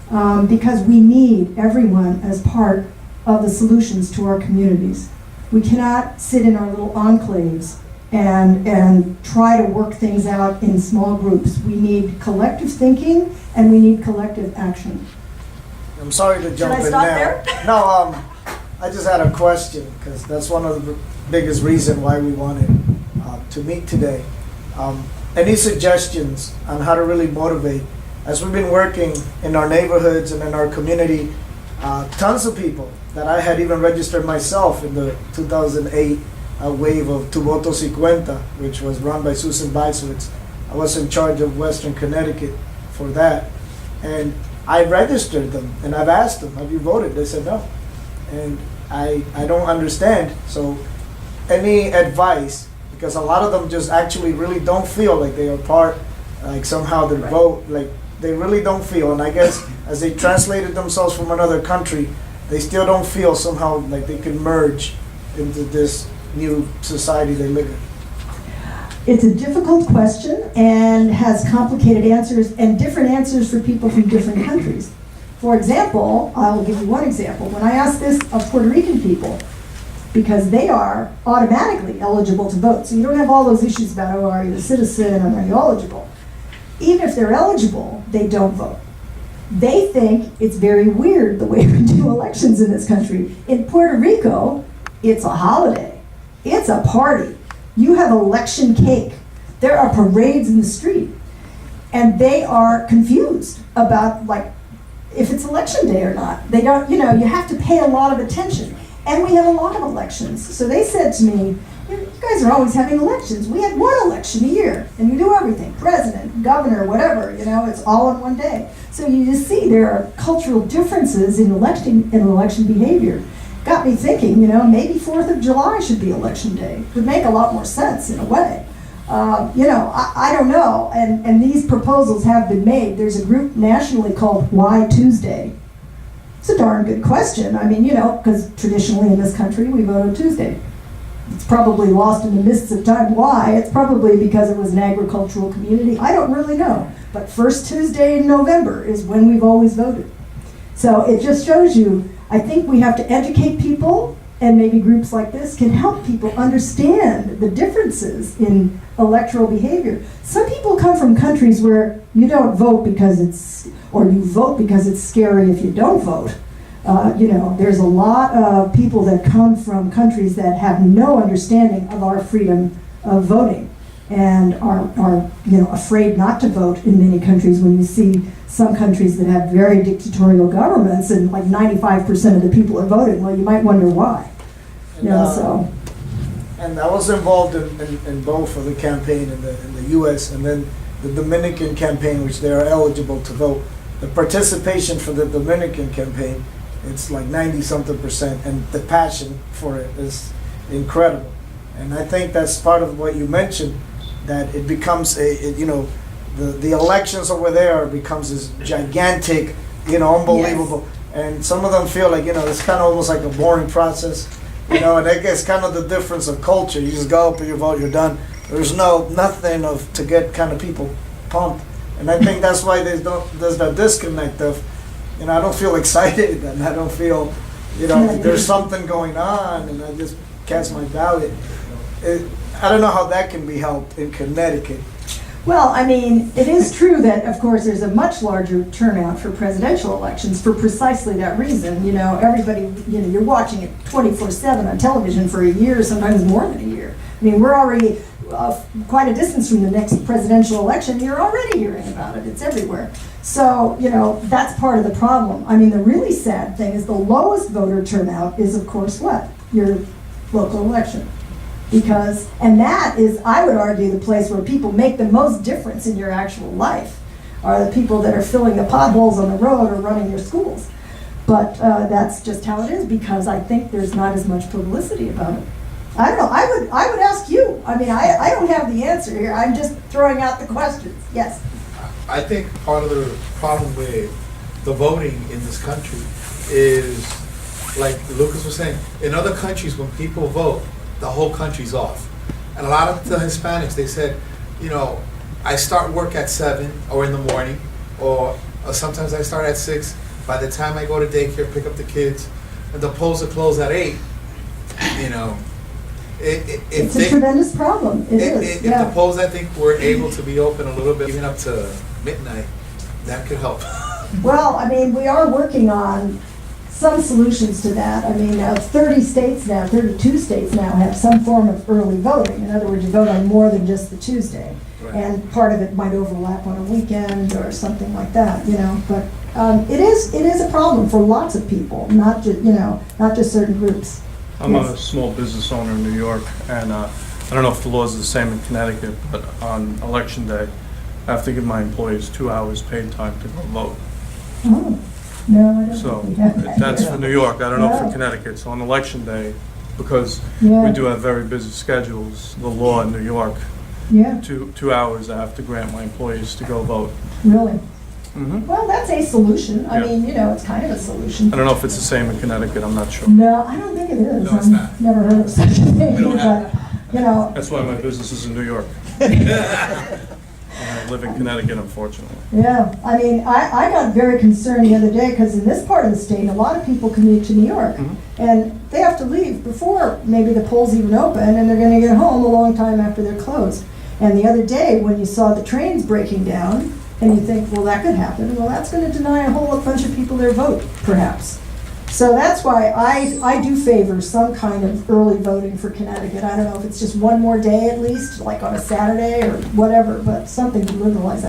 because we need everyone as part of the solutions to our communities. We cannot sit in our little enclaves and try to work things out in small groups. We need collective thinking and we need collective action. I'm sorry to jump in there. No, I just had a question because that's one of the biggest reasons why we wanted to meet today. Any suggestions on how to really motivate? As we've been working in our neighborhoods and in our community, tons of people that I had even registered myself in the 2008 wave of Tu Voto 50, which was run by Susan Beisowitz. I was in charge of Western Connecticut for that. And I registered them and I've asked them, have you voted? They said no. And I don't understand. So any advice, because a lot of them just actually really don't feel like they are part, like somehow their vote, like they really don't feel. And I guess as they translated themselves from another country, they still don't feel somehow like they can merge into this new society they live in. It's a difficult question and has complicated answers and different answers for people from different countries. For example, I will give you one example. When I asked this of Puerto Rican people, because they are automatically eligible to vote, so you don't have all those issues about, oh, are you a citizen or are you eligible? Even if they're eligible, they don't vote. They think it's very weird the way we do elections in this country. In Puerto Rico, it's a holiday. It's a party. You have election cake. There are parades in the street. And they are confused about, like, if it's election day or not. They don't, you have to pay a lot of attention. And we have a lot of elections. So they said to me, you guys are always having elections. We had one election a year, and we do everything. President, governor, whatever, it's all in one day. So you just see there are cultural differences in election behavior. Got me thinking, maybe 4th of July should be election day. It would make a lot more sense in a way. I don't know, and these proposals have been made. There's a group nationally called Why Tuesday. It's a darn good question. I mean, because traditionally in this country we vote on Tuesday. It's probably lost in the mists of time. Why? It's probably because it was an agricultural community. I don't really know. But first Tuesday in November is when we've always voted. So it just shows you, I think we have to educate people, and maybe groups like this can help people understand the differences in electoral behavior. Some people come from countries where you don't vote because or you vote because it's scary if you don't vote. There's a lot of people that come from countries that have no understanding of our freedom of voting and are afraid not to vote in many countries. When you see some countries that have very dictatorial governments and like 95% of the people are voting, well, you might wonder why. And I was involved in both of the campaign in the U.S. and then the Dominican campaign, which they are eligible to vote. The participation for the Dominican campaign, it's like 90-something%, and the passion for it is incredible. And I think that's part of what you mentioned, that it becomes the elections over there becomes this gigantic, unbelievable. Yes. And some of them feel like, it's kind of almost like a boring process, and I guess kind of the difference of culture. You just go up and you vote, you're done. There's nothing to get kind of people pumped. And I think that's why there's that disconnect of, I don't feel excited and I don't feel, there's something going on and I just cast my ballot. I don't know how that can be helped in Connecticut. Well, I mean, it is true that, of course, there's a much larger turnout for presidential elections for precisely that reason. Everybody, you're watching it 24/7 on television for a year, sometimes more than a year. I mean, we're already quite a distance from the next presidential election. You're already hearing about it. It's everywhere. So, that's part of the problem. I mean, the really sad thing is the lowest voter turnout is, of course, what? Your local election. And that is, I would argue, the place where people make the most difference in your actual life are the people that are filling the potholes on the road or running your schools. But that's just how it is, because I think there's not as much publicity about it. I don't know. I would ask you. I mean, I don't have the answer here. I'm just throwing out the questions. Yes. I think part of the problem with the voting in this country is, like Lucas was saying, in other countries when people vote, the whole country's off. And a lot of the Hispanics, they said, I start work at 7 or in the morning, or Sometimes I start at 6. By the time I go to daycare, pick up the kids, and the polls are closed at 8. You know, It's a tremendous problem. It is. If the polls, I think, were able to be open a little bit, even up to midnight, that could help. Well, I mean, we are working on some solutions to that. I mean, 30 states now, 32 states now have some form of early voting. In other words, you vote on more than just the Tuesday. Right. And part of it might overlap on a weekend or something like that, you know. But it is a problem for lots of people, not just certain groups. I'm Yes. a small business owner in New York, and I don't know if the laws are the same in Connecticut, but on election day, I have to give my employees 2 hours paid time to go vote. Oh, no, I don't So think we have that. that's for New York. I don't know Yeah. for Connecticut. So on election day, because Yeah. we do have very busy schedules, the law in New York, Yeah, 2 hours I have to grant my employees to go vote. really. Mhm. Well, that's a solution. I Yeah. mean, it's kind of a solution. I don't know if it's the same in Connecticut. I'm not sure. No, I don't think it is. No, it's I've not. never heard of such a thing, We don't have but, That's why my business is in New York. And I live in Connecticut, unfortunately. yeah. I mean, I got very concerned the other day because in this part of the state, a lot of people commute to New York. Mhm. And they have to leave before maybe the polls even open, and they're gonna get home a long time after they're closed. And the other day, when you saw the trains breaking down, and you think, well, that could happen, well, that's gonna deny a whole bunch of people their vote, perhaps. So that's why I do favor some kind of early voting for Connecticut. I don't know if it's just one more day at least, like on a Saturday or whatever, but something to liberalize that.